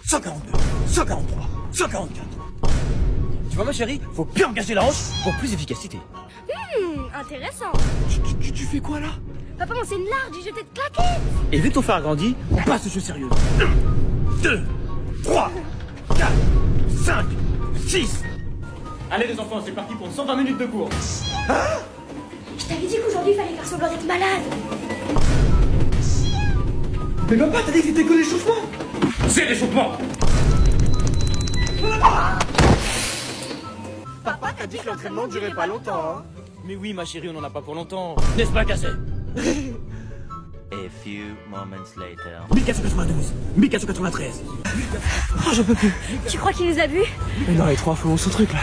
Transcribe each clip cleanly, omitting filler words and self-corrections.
142, 143, 144. Tu vois ma chérie, faut bien engager la hanche pour plus d'efficacité. Intéressant. Tu fais quoi là? Papa, on s'est une large, je vais te claquer. Et vu que ton frère a grandi, on passe au jeu sérieux. 1, 2, 3, 4, 5, 6. Allez les enfants, c'est parti pour 120 minutes de cours. Je t'avais dit qu'aujourd'hui, il fallait faire semblant d'être malade. Mais papa, t'as dit que c'était que l'échauffement. C'est l'échauffement. Papa, t'as dit que l'entraînement durait pas longtemps, hein? Mais oui, ma chérie, on en a pas pour longtemps. N'est-ce pas, Cassé? A few moments later. 1492, 1493. Oh, j'en peux plus. Tu crois qu'il nous a vus? Mais non, les trois, faisons son truc là.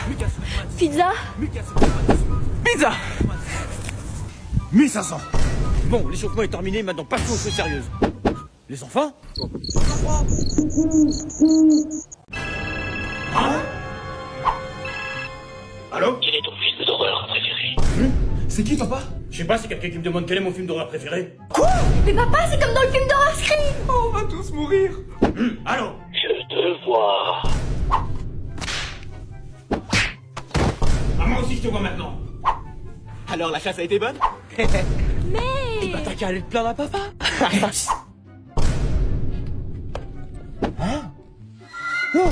Pizza? Pizza 1500. Bon, l'échauffement est terminé, maintenant passons aux choses sérieuses. Les enfants? Hein? Allô? Quel est ton film d'horreur préféré? C'est qui, papa? Je sais pas, c'est quelqu'un qui me demande quel est mon film d'horreur préféré. Quoi? Mais papa, c'est comme dans le film d'horreur Scream. Oh, on va tous mourir. Allô? Je te vois. Ah, moi aussi je te vois maintenant. Alors la chasse a été bonne? Mais... Bah t'as qu'à aller te plaindre à papa. Hein? Oh.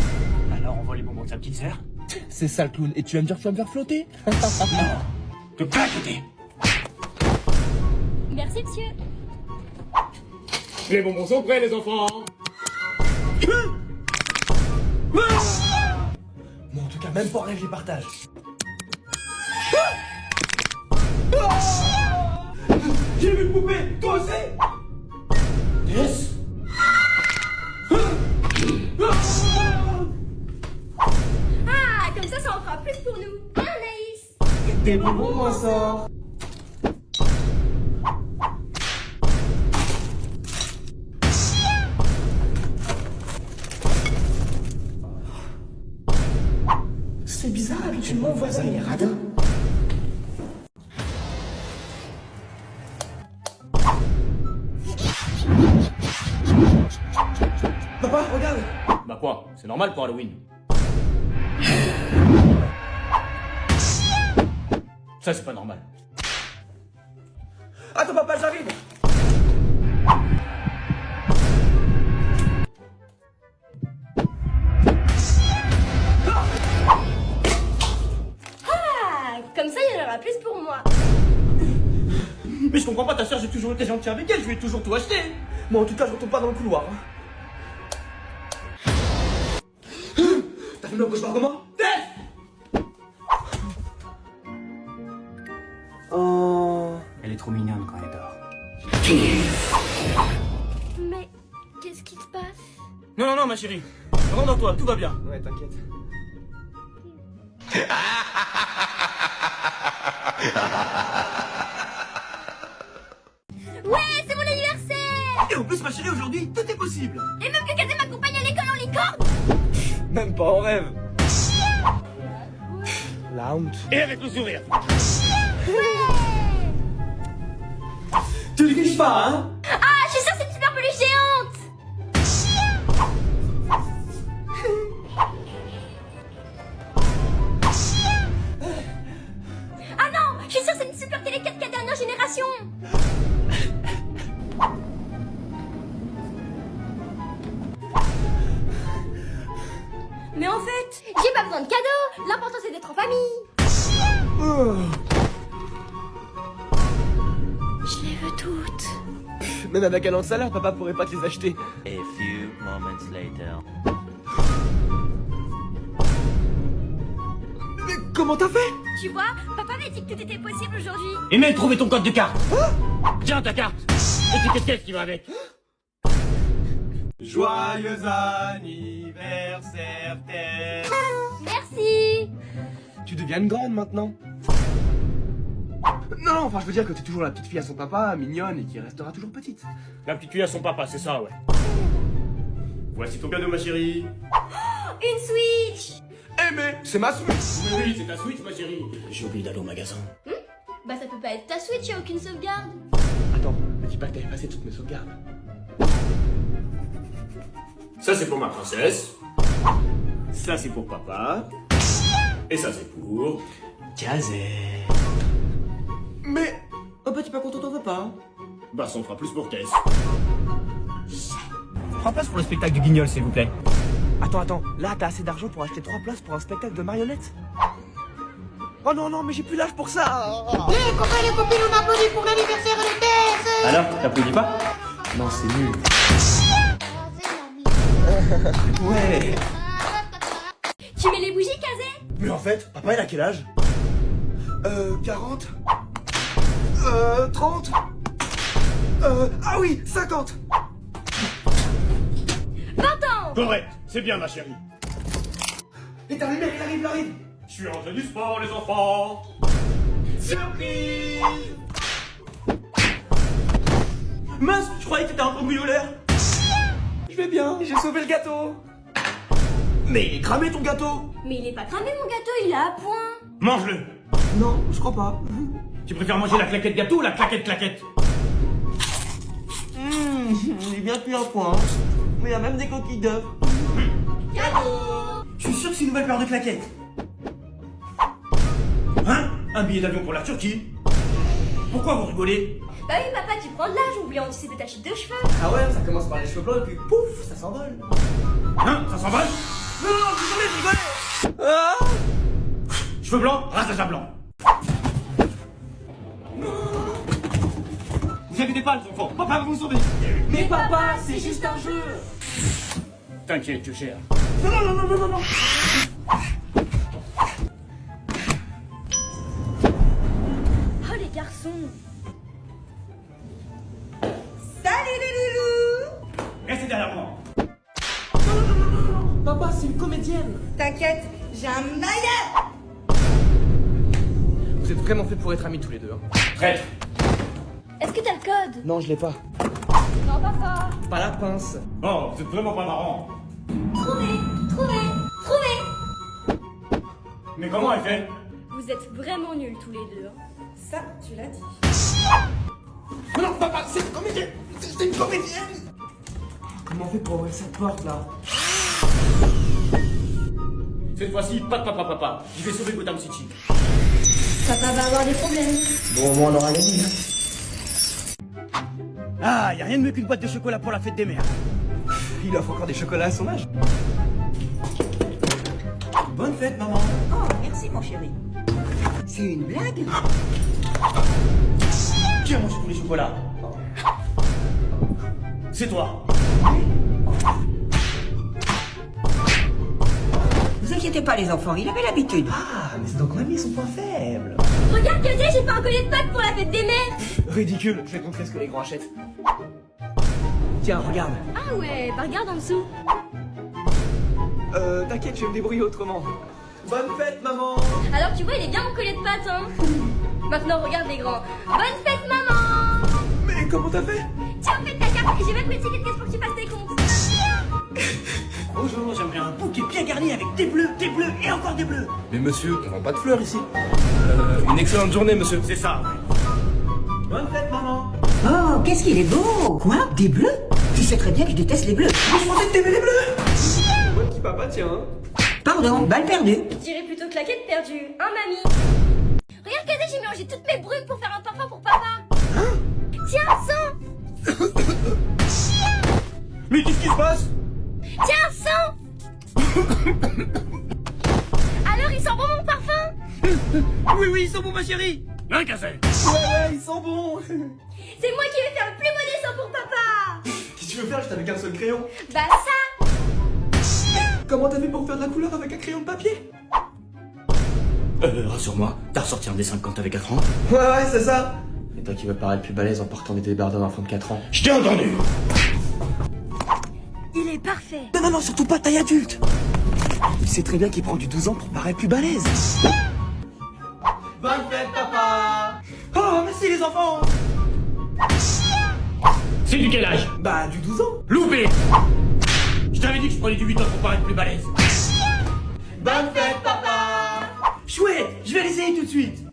Alors on vole les bonbons de sa petite sœur? C'est ça le clown, et tu vas me dire que tu vas me faire flotter? Non, te claquer. Merci, monsieur. Les bonbons sont prêts les enfants. Bon en tout cas même pas en rêve les partages. J'ai vu une poupée, toi aussi? Yes. Ah, comme ça en fera plus pour nous. Hein, Anaïs? Des bonbons moi ça. C'est bizarre, habituellement mon voisin il est radin. Papa, regarde. Bah quoi? C'est normal pour Halloween. Ça c'est pas normal. Attends papa, j'arrive. Ah, comme ça, il y en aura plus pour moi. Mais je comprends pas, ta soeur, j'ai toujours été gentil avec elle, je lui ai toujours tout acheté. Moi en tout cas, je retourne pas dans le couloir. T'as fait le cauchemar comment? Oh. Elle est trop mignonne quand elle dort. Mais qu'est-ce qui se passe? Non, non, ma chérie. Rentre dans toi, tout va bien. Ouais, t'inquiète. Ouais, c'est mon anniversaire! Et en plus, ma chérie, aujourd'hui, tout est possible. Et même que Kazé m'accompagne à l'école en licorne! Même pas en rêve. La honte. Et avec le sourire. Tu triches pas, hein? Ah, je suis sûre que c'est une super peluche géante! Ah non, je suis sûre que c'est une super télé 4K dernière génération! Mais en fait, j'ai pas besoin de cadeaux, l'important c'est d'être en famille! Je les veux toutes. Même avec un an de salaire, papa pourrait pas te les acheter. A few moments later. Mais comment t'as fait? Tu vois, papa m'a dit que tout était possible aujourd'hui. Et même trouver ton code de carte. Tiens ta carte. Et tu qu'est-ce qui va avec? Joyeux anniversaire, Thérèse. Merci. Tu deviens une grande maintenant. Non, enfin je veux dire que t'es toujours la petite fille à son papa, mignonne et qui restera toujours petite. La petite fille à son papa, c'est ça, ouais. Voici ton cadeau, ma chérie. Une Switch. Eh mais, c'est ma Switch. Oui, c'est ta Switch, ma chérie. J'ai oublié d'aller au magasin. Bah ça peut pas être ta Switch, y'a aucune sauvegarde. Attends, me dis pas que t'as effacé toutes mes sauvegardes. Ça c'est pour ma princesse. Ça c'est pour papa. Et ça c'est pour... Kazé. Mais... Oh bah t'es pas content, t'en veux pas, hein? Bah ça en fera plus pour Tess. 3 places pour le spectacle du Guignol, s'il vous plaît. Attends, là t'as assez d'argent pour acheter 3 places pour un spectacle de marionnettes? Oh non, mais j'ai plus l'âge pour ça. Les copains, les copines, on applaudit pour l'anniversaire de Tess. Alors, t'applaudis pas? Non, c'est nul. Ah, Ouais. Tu mets les bougies, Kazé? Mais en fait, papa il a quel âge? 40. 30. Ah oui, 50. 20 ans. Correct, c'est bien ma chérie. Et ta lumière, il arrive. Je suis rentré du sport les enfants. Surprise. Mince, je croyais que t'étais un cambrioleur. Je vais bien, j'ai sauvé le gâteau. Mais cramé ton gâteau. Mais il est pas cramé, mon gâteau, il est à point. Mange-le. Non, je crois pas. Tu préfères manger la claquette gâteau ou la claquette? Il est bien plus un point. Mais il y a même des coquilles d'œufs. Cadeau. Je suis sûr que c'est une nouvelle paire de claquettes. Hein? Un billet d'avion pour la Turquie? Pourquoi vous rigolez? Bah oui, papa, tu prends de l'âge, on voulait anticiper ta chute de cheveux. Ah ouais, ça commence par les cheveux blancs et puis pouf, ça s'envole. Hein? Ça s'emballe? Non, je rigolais. Ah. Cheveux blancs, rassage blanc. Vous inquiétez pas les enfants, papa va vous sauver. Mais papa, c'est juste un jeu. T'inquiète, tu gères. Non. Oh, les garçons. Restez derrière moi. Papa, c'est une comédienne. T'inquiète, j'ai un maillot. Vous êtes vraiment fait pour être amis tous les deux. Hein. Traître. Est-ce que t'as le code? Non, je l'ai pas. Non, papa. Pas la pince. Oh, vous êtes vraiment pas marrant. Trouvé. Mais comment elle fait? Vous êtes vraiment nuls tous les deux. Ça, tu l'as dit. Non, papa, c'est une comédienne. C'est une comédienne. Comment on fait pour ouvrir cette porte là? Cette fois-ci, pas de papa. Je vais sauver Gotham City. Papa va avoir des problèmes. Bon, au moins on aura gagné. Hein. Ah, y a rien de mieux qu'une boîte de chocolat pour la fête des mères. Il offre encore des chocolats à son âge. Bonne fête, maman. Oh, merci, mon chéri. C'est une blague? Qui a mangé tous les chocolats? C'est toi. Vous inquiétez pas, les enfants, il avait l'habitude. Ah, mais c'est donc mamie son point faible. Regarde, Kazé, j'ai fait un collier de Pâques pour la fête des mères. Ridicule, je vais te montrer ce que les grands achètent. Tiens, regarde. Ah ouais, bah regarde en dessous. T'inquiète, je vais me débrouiller autrement. Bonne fête, maman. Alors tu vois, il est bien mon collier de pâtes, hein. Maintenant, regarde les grands. Bonne fête, maman. Mais comment t'as fait? Tiens, fais ta carte, j'ai même mes tickets de caisse pour que tu fasses tes comptes. Bonjour, j'aimerais un bouquet bien garni avec des bleus et encore des bleus. Mais monsieur, on vend pas de fleurs ici. Une excellente journée, monsieur. C'est ça. Bonne fête, maman. Oh, qu'est-ce qu'il est beau. Quoi? Des bleus? Tu sais très bien que je déteste les bleus. Je pensais que t'aimais les bleus. Moi, petit papa, tiens. Pardon, balle perdue. Je dirais plutôt claquette perdue, hein, mamie? Regarde, Kazé, j'ai mélangé toutes mes brumes pour faire un parfum pour papa. Tiens, sens. Mais qu'est-ce qui se passe? Tiens, sens. Alors, il sent bon mon parfum? Oui, ils sont bons, ma chérie. Hein, Kazé? Ouais, ils sont bons. C'est moi qui vais faire le plus beau dessin pour papa. Qu'est-ce que tu veux faire juste avec un seul crayon? Bah ça. Comment t'as fait pour faire de la couleur avec un crayon de papier? Rassure-moi, t'as ressorti un dessin quand t'avais 4 ans? Ouais, c'est ça. Et toi qui veux paraître plus balèze en portant des débardeurs d'enfant de 4 ans. Je t'ai entendu. Il est parfait. Non, surtout pas taille adulte. Il sait très bien qu'il prend du 12 ans pour paraître plus balèze. Bonne fête, papa. Oh, merci les enfants. C'est du quel âge? Bah, du 12 ans. Loupé. Je t'avais dit que je prenais du 8 ans pour paraître plus balèze. Bonne fête, papa. Chouette, je vais l'essayer tout de suite.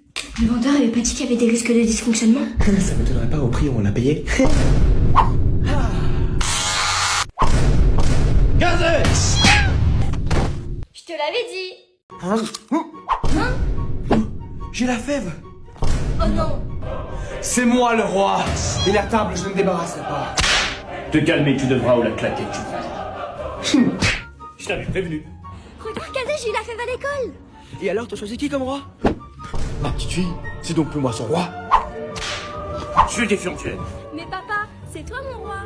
Le vendeur avait pas dit qu'il y avait des risques de dysfonctionnement? Ça m'étonnerait pas au prix où on l'a payé. Gaz! l'avais dit. J'ai la fève. Oh non. C'est moi le roi. Et la table, je ne débarrasserai pas. Te calmer, tu devras ou la claquette, tu vois. Je t'avais prévenu. Regarde, Kazé, j'ai eu la fève à l'école. Et alors, t'as choisi qui comme roi? Ma petite fille, c'est donc plus moi son roi. Je suis défiant, tu es. Mais papa, c'est toi mon roi.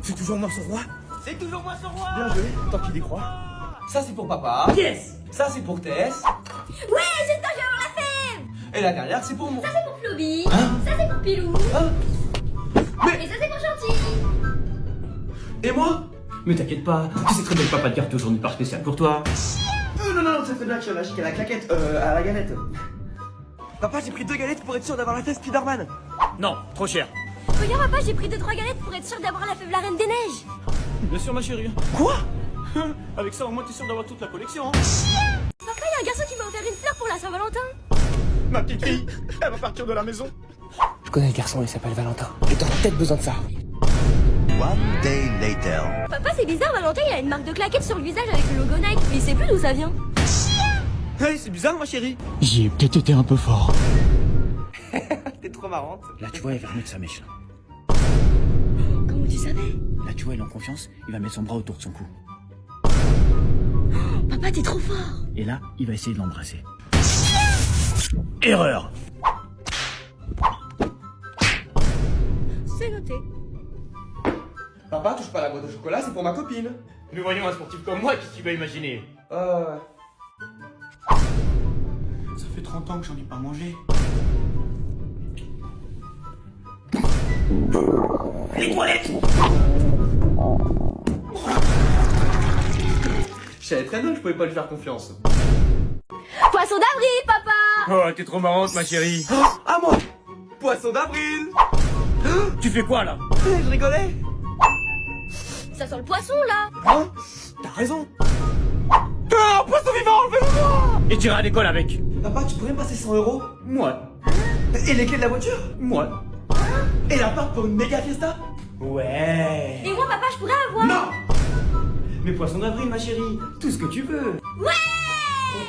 C'est toujours moi son roi? C'est toujours moi son roi. Bien joué, tant qu'il y croit. Ça c'est pour papa. Yes. Ça c'est pour Tess. Ouais, j'espère que je vais avoir la fève. Et la dernière c'est pour moi. Ça c'est pour Floby. Hein? Ça c'est pour Pilou. Hein? Et ça c'est pour Gentil. Et moi? Mais t'inquiète pas, tu sais très bien que papa te garde toujours une part spéciale pour toi. Non, c'est une action magique à la claquette, à la galette. Papa, j'ai pris 2 galettes pour être sûr d'avoir la fève Spider-Man. Non, trop cher. Regarde papa, j'ai pris 2-3 galettes pour être sûr d'avoir la fève la Reine des Neiges. Bien sûr, ma chérie. Quoi? Avec ça, au moins, t'es sûr d'avoir toute la collection. Hein. Papa, il y a un garçon qui m'a offert une fleur pour la Saint-Valentin. Ma petite fille, elle va partir de la maison. Je connais le garçon, il s'appelle Valentin. Et t'auras peut-être besoin de ça. One day later. Papa, c'est bizarre, Valentin, il a une marque de claquette sur le visage avec le logo Nike, mais il sait plus d'où ça vient. Hey, c'est bizarre, ma chérie. J'y ai peut-être été un peu fort. T'es trop marrante. Là, tu vois, il va remettre sa mèche. Là, Comment tu savais? là tu vois, il est en confiance, il va mettre son bras autour de son cou. Papa, t'es trop fort. Et là, il va essayer de l'embrasser. Erreur. C'est noté. Papa, touche pas la boîte de chocolat, c'est pour ma copine. Mais voyons, un sportif comme moi, qu'est-ce qu'il va imaginer? Ça fait 30 ans que j'en ai pas mangé. Les toilettes. Je savais très bien que je pouvais pas lui faire confiance. Poisson d'avril, papa. Oh, t'es trop marrante, ma chérie. À moi. Poisson d'avril. Tu fais quoi, là? Je rigolais. Ça sent le poisson, là. Hein? T'as raison. Ah, poisson vivant, enlevez-le-moi. Et t'iras à l'école avec. Papa, tu pourrais me passer 100 €? Moi. Et les clés de la voiture? Moi. Et l'appart pour une méga fiesta? Ouais. Et moi, papa, je pourrais avoir. Non. Mais poisson d'avril, ma chérie, tout ce que tu veux.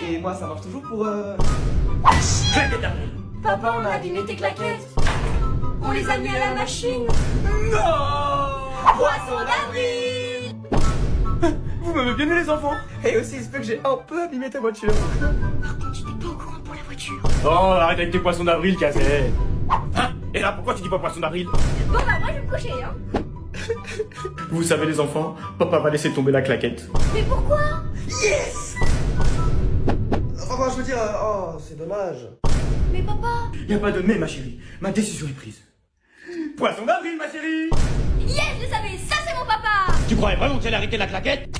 Et moi, ça marche toujours pour Claquette d'avril. Papa, on a abîmé tes claquettes. On les a mis à la machine. Non. Poisson d'avril. Vous m'avez bien aimé les enfants. Et aussi, il se peut que j'ai un peu abîmé ta voiture. Par contre, j'étais pas au courant pour la voiture. Oh, arrête avec tes poissons d'avril, Kazé. Hein? Et là, pourquoi tu dis pas poisson d'avril? Bon, bah, moi, je vais me coucher, hein. Vous savez, les enfants, papa va laisser tomber la claquette. Mais pourquoi? Yes. Enfin, je veux dire, oh, c'est dommage. Mais papa. Y a pas de mais, ma chérie. Ma décision est prise. Poisson d'avril, ma chérie. Yes, je le savais. Ça, c'est mon papa. Tu croyais vraiment que j'allais arrêter la claquette?